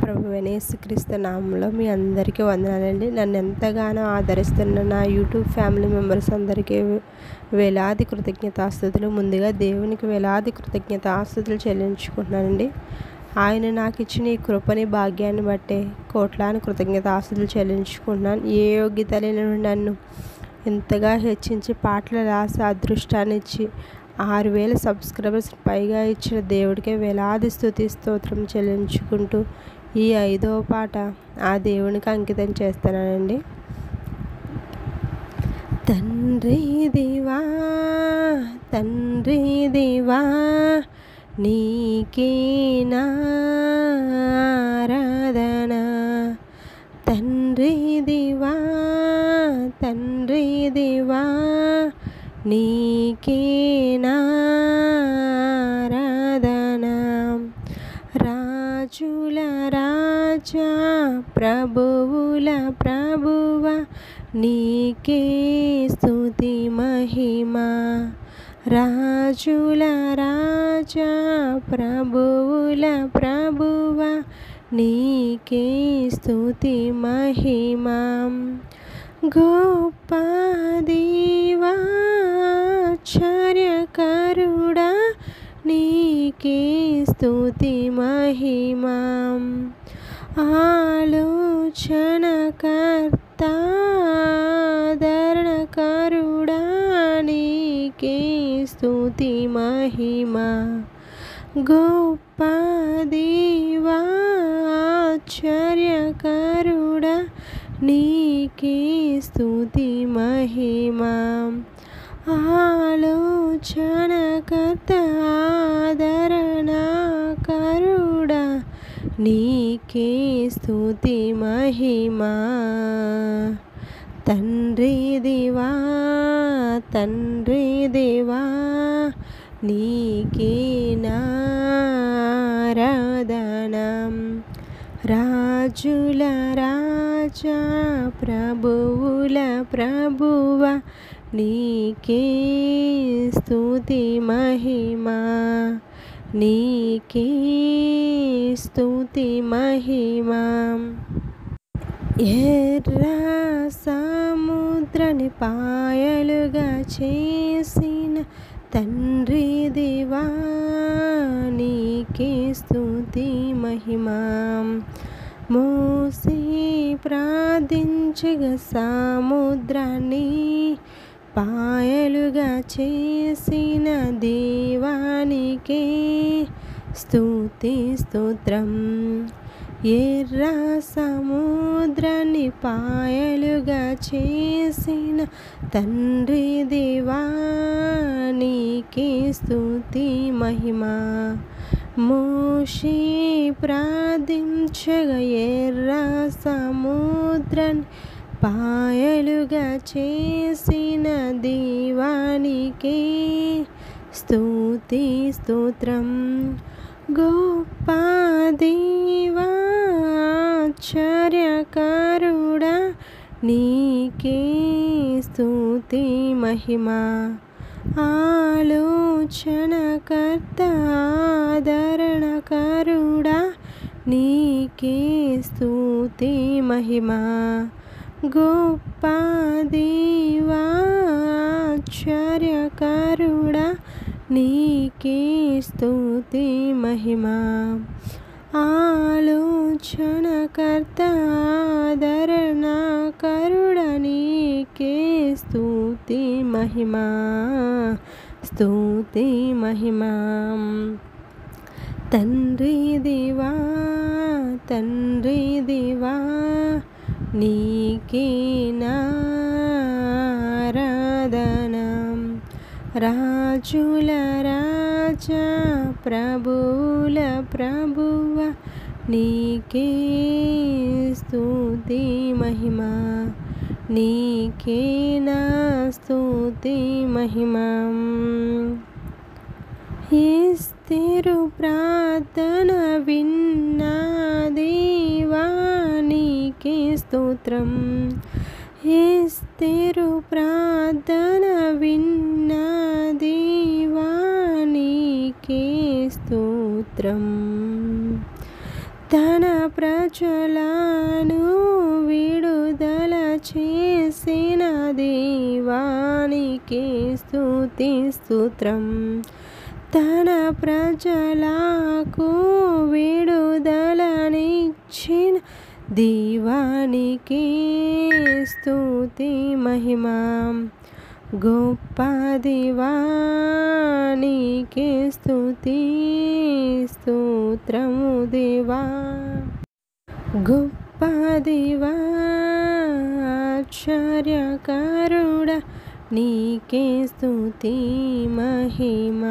ప్రభువైన యేసుక్రీస్తు నామంలో మీ అందరికీ వందనాలండి. నన్ను ఎంతగానో ఆదరిస్తున్న నా యూట్యూబ్ ఫ్యామిలీ మెంబర్స్ అందరికీ వేలాది కృతజ్ఞతాస్తుతులు. ముందుగా దేవునికి వేలాది కృతజ్ఞతాస్తుతులు చెల్లించుకుంటున్నానండి. ఆయన నాకు ఇచ్చిన ఈ కృపని భాగ్యాన్ని బట్టే కోట్లాను కృతజ్ఞతాస్తుతులు చెల్లించుకుంటున్నాను. ఏ యోగ్యత లేని నన్ను ఇంతగా హెచ్చించి పాటలు రాసి అదృష్టాన్ని ఇచ్చి 6,000 సబ్స్క్రైబర్స్ పైగా ఇచ్చిన దేవుడికే వేలాది స్తుతి స్తోత్రం చెల్లించుకుంటూ ఈ 5వ పాట ఆ దేవునికి అంకితం చేస్తానండి. తండ్రి దేవా తండ్రి దేవా నీకే నారాధన. తండ్రి దేవా తండ్రి దేవా నీకే నారాధన. రాజుల రాజా ప్రభువుల ప్రభువ నీకే స్తుతి మహిమ. రాజుల రాజా ప్రభువుల ప్రభువ నీకే స్తుతి మహిమ. గొప్ప దేవా ఆశ్చర్యకరుడా నీకే స్తుతి మహిమ. ఆలోచనకర్త ఆదరణకరుడా నీకే స్తుతి మహిమ. గొప్ప దేవా ఆశ్చర్యకరుడా నీకే స్తుతి మహిమ. ఆలోచనకర్త ఆదరణకరుడా నీకే స్తుతి మహిమ. తండ్రి దేవా తండ్రి దేవా నీకే నారాధన. రాజుల రాజా ప్రభువుల ప్రభువ నీకే స్తుతి మహిమ. నీకే స్తుతి మహిమ. ఎర్ర సముద్రాన్ని పాయలుగా చేసిన తండ్రి దేవా నీకే స్తుతి మహిమ. మోసే ప్రార్థించగా సముద్రాన్ని పాయలుగా చేసిన దేవానికే స్తుతి స్తోత్రం. ఎర్ర సముద్రాన్ని పాయలుగా చేసిన తండ్రి దేవా నీకే స్తుతి మహిమ. మోషే ప్రార్థించగా ఎర్ర సముద్రాన్ని పాయలుగా చేసిన దేవానికే స్తుతి స్తోత్రం. గొప్ప దేవా ఆశ్చర్యకరుడా నీకే స్తుతి మహిమ. ఆలోచనకర్త ఆదరణకరుడా నీకే స్తుతి మహిమ. గొప్ప దేవా ఆశ్చర్యకరుడా నీకే స్తుతి మహిమ. ఆలోచనకర్త ఆదరణకరుడా నీకే స్తుతి మహిమ. స్తుతి మహిమ. తండ్రి దేవా తండ్రి దేవా నీకే నారాధన. రాజుల రాజా ప్రభువుల ప్రభువ నీకే స్తుతి మహిమ. నీకే నా స్తుతి మహిమ. ఎస్తేరు ప్రార్థన విన్నా దేవా నీకే స్తోత్రం. ఎస్తేరు ప్రార్థన విన్నా దేవా నీకే స్తోత్రం. తన ప్రజలను విడుదల చేసిన దేవానికి స్తుతి స్తోత్రం. తన ప్రజలకు విడుదలనిచ్చిన దేవానికి స్తుతి మహిమ. గొప్ప దేవానికి స్తుతి స్తోత్రము దేవా. గొప్ప దేవా ఆశ్చర్యకరుడా నీకే స్తుతి మహిమ.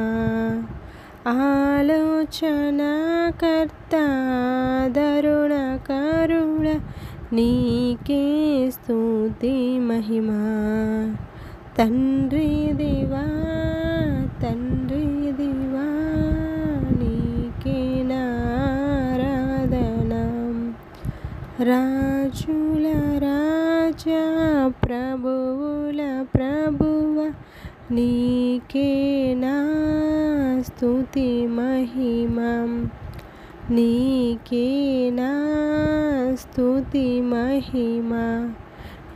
ఆలోచనకర్త దరుణకరుడా నీకే స్తుతి మహిమ. తండ్రి దేవా తండ్రి దేవా నీకే నారాధన. రాజుల రాజా ప్రభువుల ప్రభువ నీకే నా స్తుతి మహిమ. నీకే నా స్తుతి మహిమ.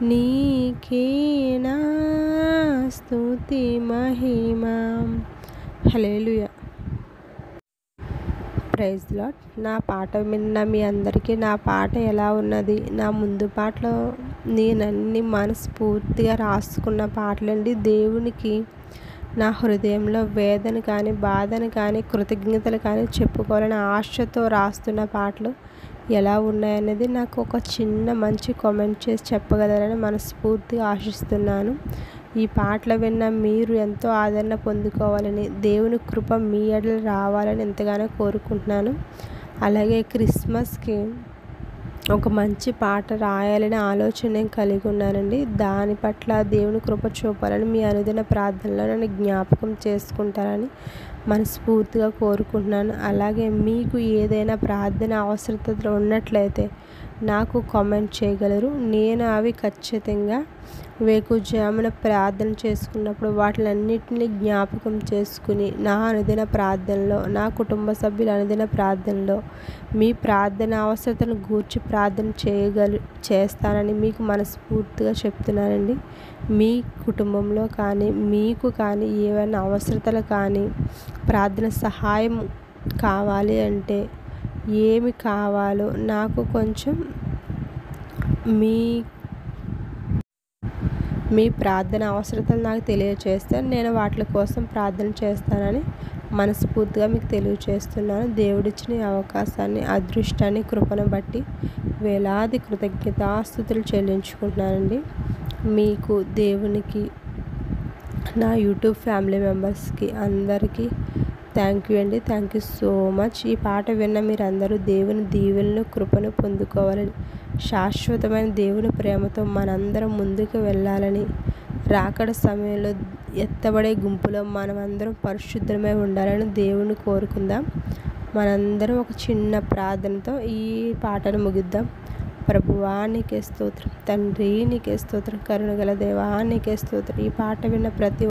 నీకే నా స్తుతి మహిమ. హల్లెలూయా. Praise the lord. నా పాట విన్న మీ అందరికీ నా పాట ఎలా ఉన్నది? నా ముందు పాటలో నేనన్నీ మనస్ఫూర్తిగా రాసుకున్న పాటలండి. దేవునికి నా హృదయంలో వేదన కానీ బాధను కానీ కృతజ్ఞతలు కానీ చెప్పుకోవాలని ఆశతో రాస్తున్న పాటలు ఎలా ఉన్నాయనేది నాకు ఒక చిన్న మంచి కామెంట్ చేసి చెప్పగలరని మనస్ఫూర్తిగా ఆశిస్తున్నాను. ఈ పాటలు విన్న మీరు ఎంతో ఆదరణ పొందుకోవాలని, దేవుని కృప మీ ఎడల రావాలని ఎంతగానో కోరుకుంటున్నాను. అలాగే క్రిస్మస్కి ఒక మంచి పాట రాయాలని ఆలోచన నేను కలిగి ఉన్నానండి. దాని పట్ల దేవుని కృప చూపాలని మీ అనుదిన ప్రార్థనలో నన్ను జ్ఞాపకం చేసుకుంటారని మనస్ఫూర్తిగా కోరుకుంటున్నాను. అలాగే మీకు ఏదైనా ప్రార్థన అవసరతలు ఉన్నట్లయితే నాకు కామెంట్ చేయగలరు. నేను అవి ఖచ్చితంగా వేకువజామున ప్రార్థన చేసుకున్నప్పుడు వాటిలన్నిటిని జ్ఞాపకం చేసుకుని నా అనుదిన ప్రార్థనలో, నా కుటుంబ సభ్యుల అనుదిన ప్రార్థనలో మీ ప్రార్థన అవసరతను గూర్చి ప్రార్థన చేస్తానని మీకు మనస్ఫూర్తిగా చెప్తున్నానండి. మీ కుటుంబంలో కానీ మీకు కానీ ఏవైనా అవసరతలు కానీ ప్రార్థన సహాయం కావాలి అంటే ఏమి కావాలో నాకు కొంచెం మీ ప్రార్థన అవసరతలు నాకు తెలియచేస్తే నేను వాటి కోసం ప్రార్థన చేస్తానని మనస్ఫూర్తిగా మీకు తెలియచేస్తున్నాను. దేవుడిచ్చిన అవకాశాన్ని, అదృష్టాన్ని, కృపను బట్టి వేలాది కృతజ్ఞతాస్తుతులు చెల్లించుకుంటున్నానండి. మీకు, దేవునికి, నా యూట్యూబ్ ఫ్యామిలీ మెంబర్స్కి అందరికీ థ్యాంక్ యూ అండి. Thank you so much. ఈ పాట విన్న మీరందరూ దేవుని దీవెనలు, కృపను పొందుకోవాలని, శాశ్వతమైన దేవుని ప్రేమతో మనందరం ముందుకు వెళ్ళాలని, రాకడ సమయంలో ఎత్తబడే గుంపులో మనమందరం పరిశుద్ధమై ఉండాలని దేవుని కోరుకుందాం. మనందరం ఒక చిన్న ప్రార్థనతో ఈ పాటను ముగిద్దాం. ప్రభువా నీకే స్తోత్రం, తండ్రి నీకే స్తోత్రం, కరుణగల దేవా నీకే స్తోత్రం. ఈ పాట విన్న ప్రతి